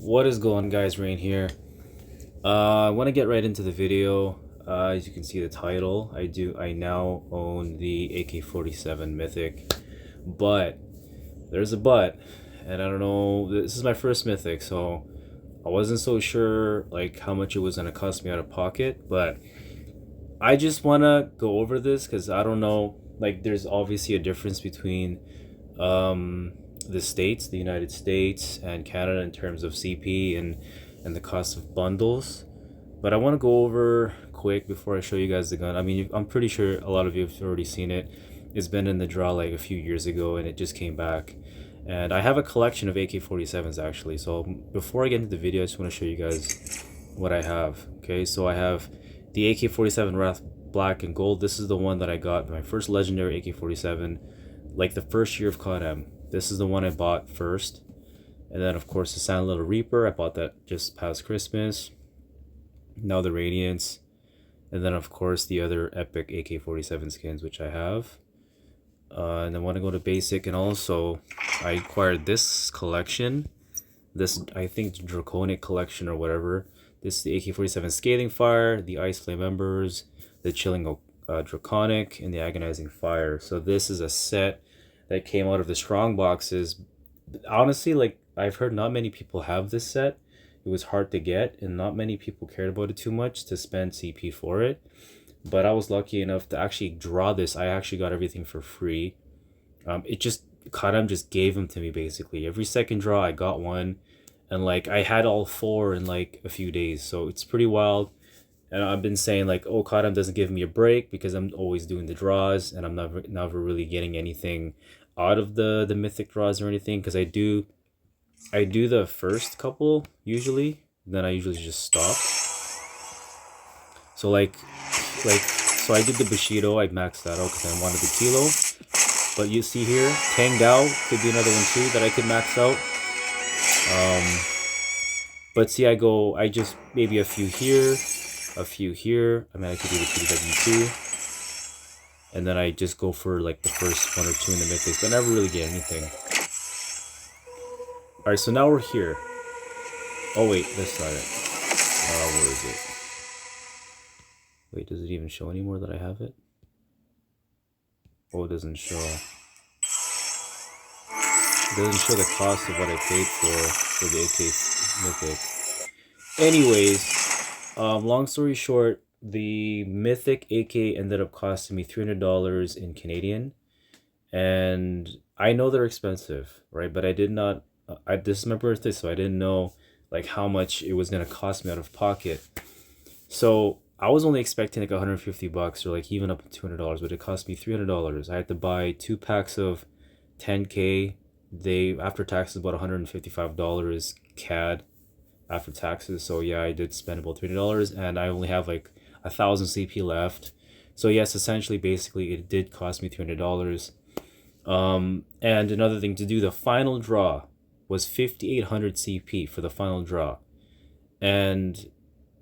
What is going on, guys? Rain here. I want to get right into the video. As you can see the title, I now own the AK-47 Mythic, but there's a but, and I don't know, this is my first Mythic, so I wasn't so sure like how much it was gonna cost me out of pocket, but I just want to go over this because I don't know, like there's obviously a difference between the states, the United States and Canada in terms of CP and the cost of bundles. But I want to go over quick before I show you guys the gun. I mean, I'm pretty sure a lot of you have already seen it. It's been in the draw like a few years ago and it just came back. And I have a collection of AK-47s actually. So before I get into the video, I just want to show you guys what I have. Okay, so I have the AK-47 Wrath Black and Gold. This is the one that I got, my first legendary AK-47, like the first year of COD-M. This is the one I bought first. And then of course the Silent Little Reaper, I bought that just past Christmas. Now the Radiance. And then of course the other epic AK-47 skins which I have. And then want to go to basic, and also I acquired this collection. This, I think, Draconic collection or whatever. This is the AK-47 Scathing Fire, the Ice Flame Embers, the Chilling Draconic, and the Agonizing Fire. So this is a set that came out of the strong boxes. Honestly, like, I've heard not many people have this set. It was hard to get, and not many people cared about it too much to spend CP for it. But I was lucky enough to actually draw this. I actually got everything for free. It just, COD-M just gave them to me basically. Every second draw, I got one. And like, I had all four in like a few days. So it's pretty wild. And I've been saying like, oh, COD-M doesn't give me a break because I'm always doing the draws. And I'm never really getting anything out of the mythic draws or anything. Because I do the first couple usually. Then I usually just stop. So so I did the Bushido, I maxed that out because I wanted the Kilo. But you see here, Tang Dao could be another one too that I could max out. But see, I just, maybe a few here, a few here. I mean, I could do the PW too. And then I just go for like the first one or two in the mythics, but I never really get anything. Alright, so now we're here. Oh wait, that's not it. Where is it? Wait, does it even show anymore that I have it? Oh, it doesn't show. It doesn't show the cost of what I paid for the AK Mythic. Anyways, long story short, the Mythic AK ended up costing me $300 in Canadian. And I know they're expensive, right? But I did not, this is my birthday, so I didn't know like how much it was going to cost me out of pocket. So I was only expecting like $150 or like even up to $200, but it cost me $300. I had to buy 2 packs of 10K. They, after taxes, about $155 CAD after taxes. So yeah, I did spend about $300, and I only have like 1,000 CP left. So yes, essentially, basically, it did cost me $300. And another thing, to do the final draw was 5,800 CP for the final draw, and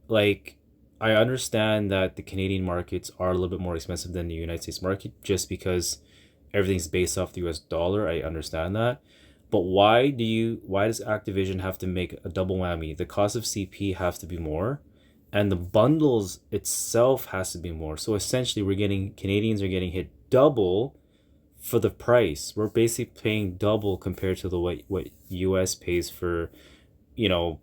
like, I understand that the Canadian markets are a little bit more expensive than the United States market just because everything's based off the US dollar. I understand that. But why does Activision have to make a double whammy? The cost of CP has to be more, and the bundles itself has to be more. So essentially Canadians are getting hit double for the price. We're basically paying double compared to the what US pays for, you know,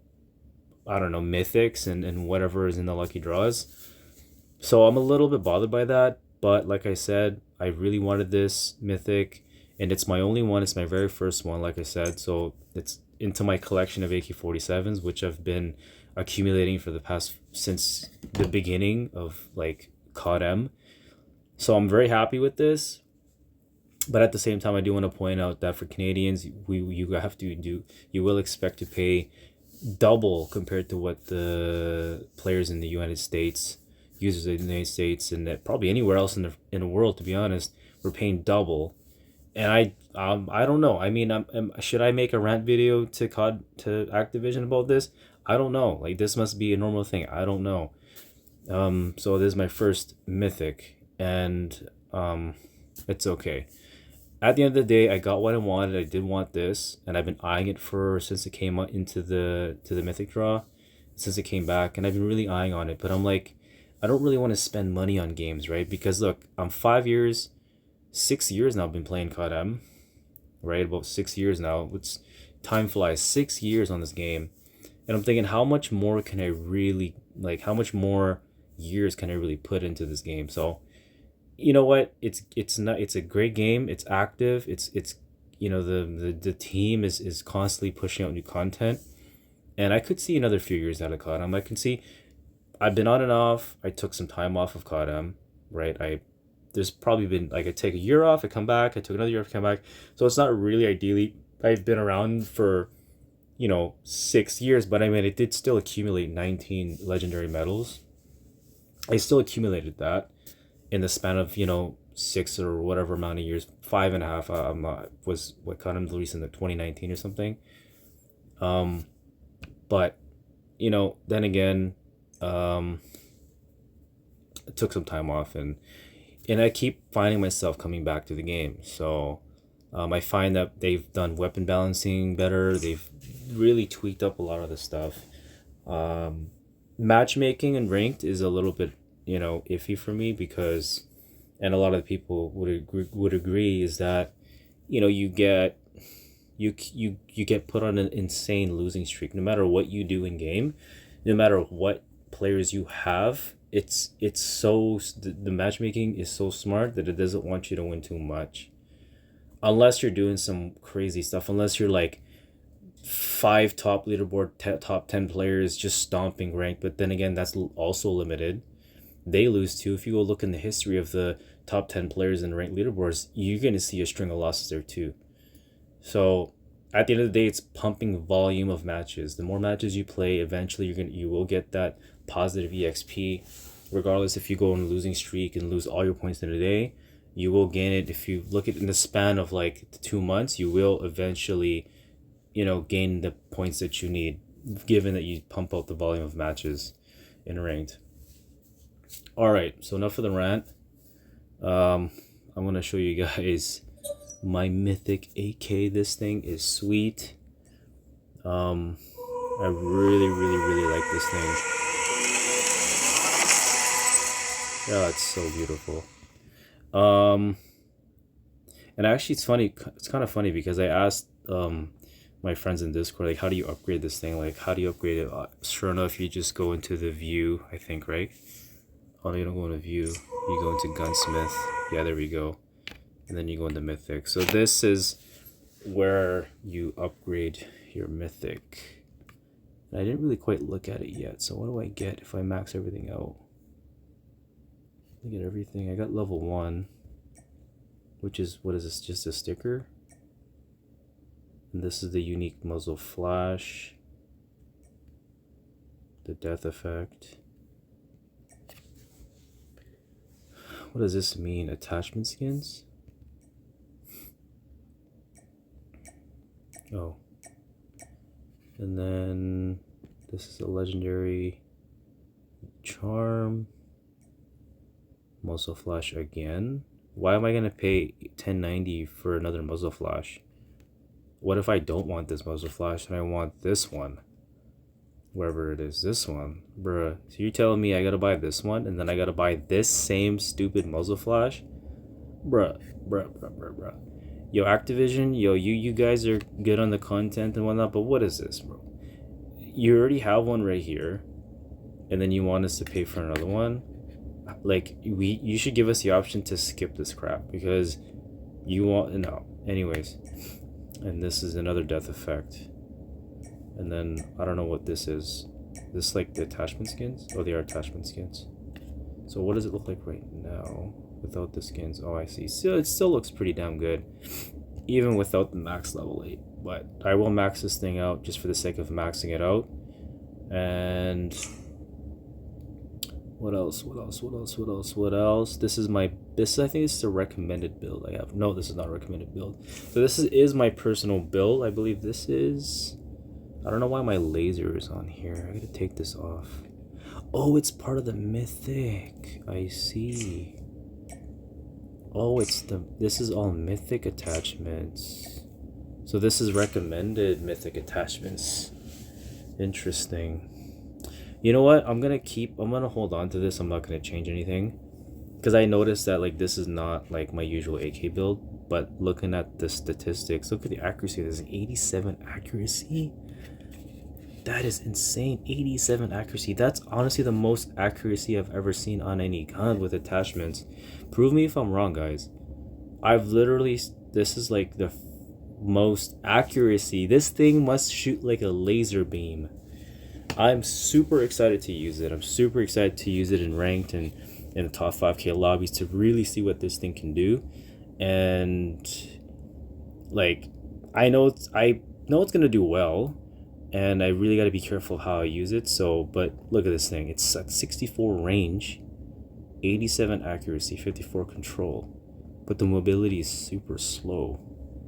I don't know, mythics and whatever is in the lucky draws. So I'm a little bit bothered by that, but like I said, I really wanted this mythic, and it's my only one. It's my very first one, like I said. So it's into my collection of AK-47s, which I've been accumulating for the past, since the beginning of like COD-M. So I'm very happy with this. But at the same time, I do want to point out that for Canadians, you will expect to pay double compared to what the players in the United States, users in the United States, and that probably anywhere else in the world, to be honest, we're paying double. And I don't know. I mean, should I make a rant video to Activision about this? I don't know. Like, this must be a normal thing. I don't know. So this is my first mythic, and it's okay. At the end of the day, I got what I wanted. I did want this, and I've been eyeing it for since it came out into the Mythic draw, since it came back, and I've been really eyeing on it. But I'm like, I don't really want to spend money on games, right? Because look, I'm 5 years, 6 years now. I've been playing COD, right? About 6 years now. It's time flies. 6 years on this game, and I'm thinking, how much more can I really like? How much more years can I really put into this game? So you know what, it's not, it's a great game, it's active, it's you know, the team is constantly pushing out new content, and I could see another few years out of COD. I can see, I've been on and off. I took some time off of COD, right? There's probably been like, I take a year off, I come back, I took another year off, I come back. So it's not really ideally, I've been around for, you know, 6 years, but I mean, it did still accumulate 19 legendary medals. I still accumulated that in the span of, you know, 6 or whatever amount of years, 5.5. Was what got him released in the 2019 or something. But you know, then again, I took some time off, and I keep finding myself coming back to the game. So I find that they've done weapon balancing better. They've really tweaked up a lot of the stuff. Matchmaking and ranked is a little bit, you know, iffy for me, because, and a lot of the people would agree, is that, you know, you get put on an insane losing streak no matter what you do in game, no matter what players you have. It's so, the matchmaking is so smart that it doesn't want you to win too much, unless you're doing some crazy stuff, unless you're like 5 top leaderboard top 10 players just stomping rank. But then again, that's also limited. They lose too. If you go look in the history of the top 10 players in ranked leaderboards, you're going to see a string of losses there too. So at the end of the day, it's pumping volume of matches. The more matches you play, eventually you will get that positive EXP. Regardless if you go on a losing streak and lose all your points in a day, you will gain it. If you look at in the span of like 2 months, you will eventually, you know, gain the points that you need, given that you pump out the volume of matches in ranked. All right, so enough of the rant. I'm gonna show you guys my Mythic AK. This thing is sweet. I really like this thing. Yeah, it's so beautiful. And actually, it's funny. It's kind of funny because I asked my friends in Discord, like, how do you upgrade this thing? Like, how do you upgrade it? Sure enough, you just go into the view, I think, right? Oh, no, you don't go into view. You go into gunsmith. Yeah, there we go. And then you go into mythic. So this is where you upgrade your mythic. And I didn't really quite look at it yet. So what do I get if I max everything out? I get everything. I got level 1, which is, what is this? Just a sticker. And this is the unique muzzle flash, the death effect. What does this mean? Attachment skins? Oh. And then this is a legendary charm. Muzzle flash again. Why am I gonna pay $10.90 for another muzzle flash? What if I don't want this muzzle flash and I want this one? Wherever it is, this one. Bruh, so you're telling me I gotta buy this one and then I gotta buy this same stupid muzzle flash? Bruh. Yo, Activision, yo, you guys are good on the content and whatnot, but what is this, bro? You already have one right here, and then you want us to pay for another one? Like, you should give us the option to skip this crap, because you want, no. Anyways, and this is another death effect. And then, I don't know what this is. This like the attachment skins? Oh, they are attachment skins. So what does it look like right now without the skins? Oh, I see. So it still looks pretty damn good, even without the max level 8. But I will max this thing out just for the sake of maxing it out. And what else? This is my, I think this is a recommended build I have. No, this is not a recommended build. So this is my personal build. I believe this is, I don't know why my laser is on here. I gotta take this off. Oh, it's part of the mythic. I see. Oh, this is all Mythic attachments. So this is recommended Mythic attachments. Interesting. You know what? I'm gonna hold on to this. I'm not gonna change anything. Because I noticed that like this is not like my usual AK build, but looking at the statistics, look at the accuracy. There's an 87 accuracy. That is insane. 87 accuracy. That's honestly the most accuracy I've ever seen on any gun with attachments. Prove me if I'm wrong, guys. This is like the most accuracy. This thing must shoot like a laser beam. I'm super excited to use it. I'm super excited to use it in ranked and in the top 5K lobbies to really see what this thing can do. And like I know it's gonna do well, and I really got to be careful how I use it. So, but look at this thing. It's at 64 range, 87 accuracy, 54 control, but the mobility is super slow.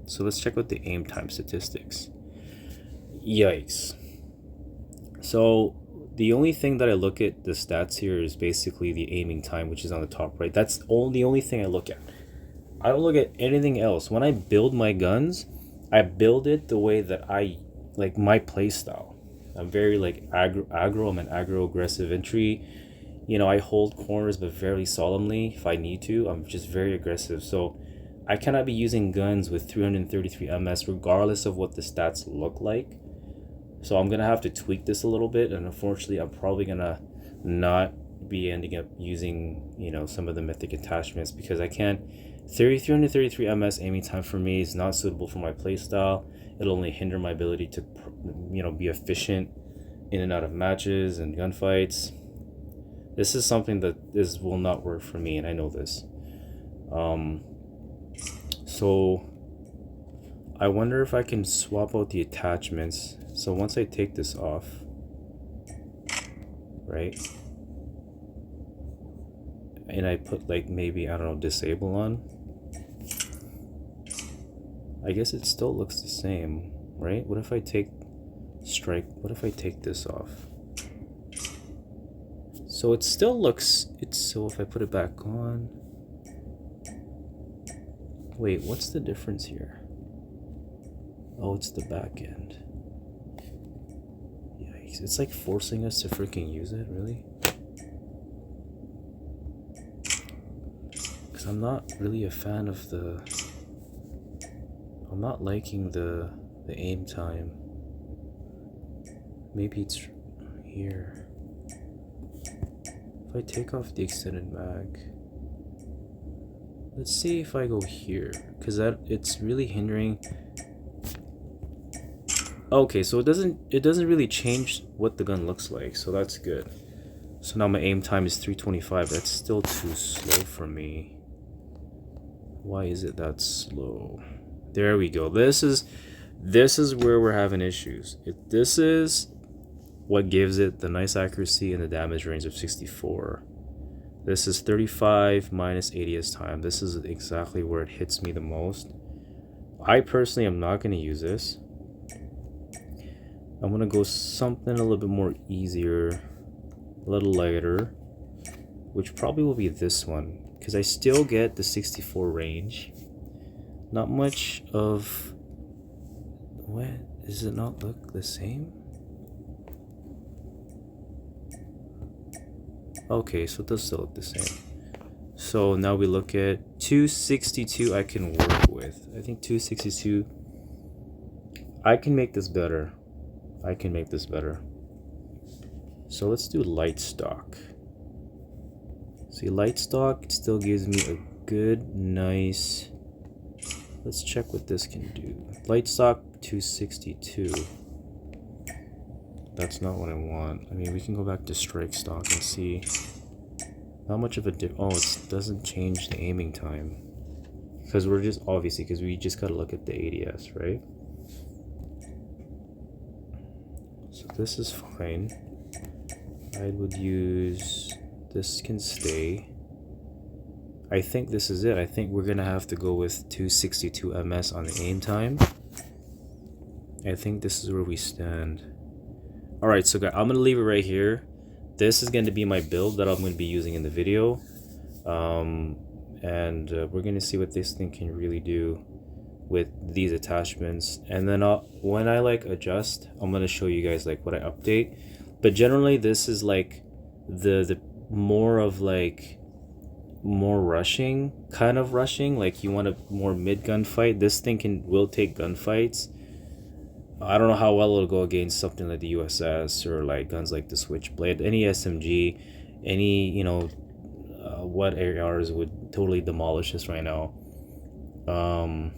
So let's check out the aim time statistics. Yikes. So the only thing that I look at the stats here is basically the aiming time, which is on the top right. That's the only thing I look at. I don't look at anything else. When I build my guns, I build it the way that I like my play style. I'm very like aggro. I'm an aggro aggressive entry. You know, I hold corners but very solemnly if I need to. I'm just very aggressive. So I cannot be using guns with 333 MS regardless of what the stats look like. So I'm gonna have to tweak this a little bit, and unfortunately I'm probably gonna not be ending up using, you know, some of the mythic attachments because I can't. 333 MS aiming time for me is not suitable for my playstyle. It'll only hinder my ability to, you know, be efficient in and out of matches and gunfights. This is something that will not work for me, and I know this. So I wonder if I can swap out the attachments. So once I take this off, right, and I put like maybe, I don't know, disable on, I guess it still looks the same, right? What if I take strike? What if I take this off? So it still looks, so if I put it back on, wait, what's the difference here? Oh, it's the back end. Yikes, it's like forcing us to freaking use it, really? Because I'm not really a fan of I'm not liking the aim time. Maybe it's here. If I take off the extended mag, let's see if I go here, because it's really hindering. Okay, so it doesn't really change what the gun looks like, so that's good. So now my aim time is 325. That's still too slow for me. Why is it that slow? There we go. This is where we're having issues. This is what gives it the nice accuracy and the damage range of 64. This is 35 minus 80 as time. This is exactly where it hits me the most. I personally am not going to use this. I'm going to go something a little bit more easier, a little lighter, which probably will be this one, because I still get the 64 range. Not much of... What? Does it not look the same? Okay, so it does still look the same. So now we look at 262 I can work with. I think 262... I can make this better. I can make this better. So let's do light stock. See, light stock still gives me a good, nice... Let's check what this can do. Light stock 262. That's not what I want. I mean, we can go back to strike stock and see how much of a dip. Oh, it doesn't change the aiming time. Because we're just, obviously, because we just got to look at the ADS, right? So this is fine. I would use, this can stay. I think this is it. I think we're gonna have to go with 262 MS on the aim time. I think this is where we stand. Alright, so guys, I'm gonna leave it right here. This is going to be my build that I'm going to be using in the video. And and we're gonna see what this thing can really do with these attachments. And then when I like adjust, I'm gonna show you guys like what I update. But generally this is like the more of like more rushing, kind of rushing, like you want a more mid gunfight. This thing will take gunfights. I don't know how well it'll go against something like the USS or like guns like the Switchblade, any SMG, any, you know, what ARs would totally demolish this right now. I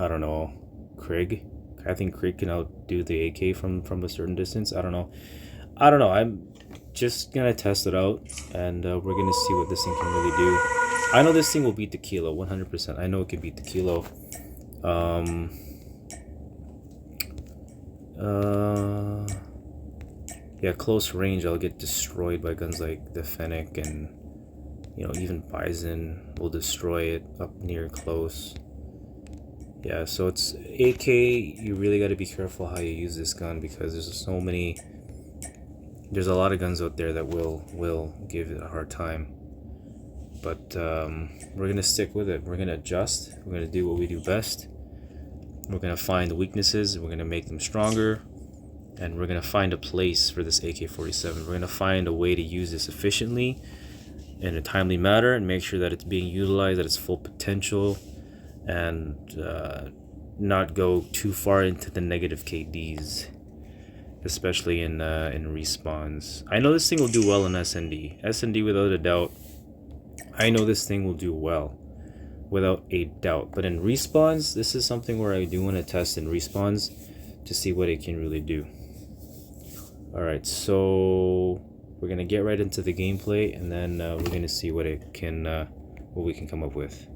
don't know, Krieg. I think Krieg can outdo the AK from a certain distance. I don't know. I'm just gonna test it out, and we're gonna see what this thing can really do. I know this thing will beat the Kilo 100%. I know it can beat the Kilo. Yeah, close range I'll get destroyed by guns like the Fennec, and you know, even Bison will destroy it up near close. Yeah, so it's AK, you really got to be careful how you use this gun, because there's a lot of guns out there that will give it a hard time. But we're gonna stick with it. We're gonna adjust. We're gonna do what we do best. We're gonna find the weaknesses. We're gonna make them stronger, and we're gonna find a place for this AK-47. We're gonna find a way to use this efficiently in a timely manner, and make sure that it's being utilized at its full potential, and not go too far into the negative KDs, especially in respawns. I know this thing will do well in SND. SND without a doubt. I know this thing will do well, without a doubt. But in respawns, this is something where I do want to test in respawns to see what it can really do. Alright, so we're gonna get right into the gameplay, and then we're gonna see what we can come up with.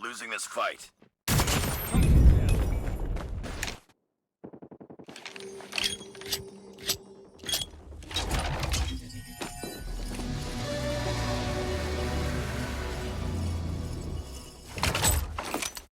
Losing this fight.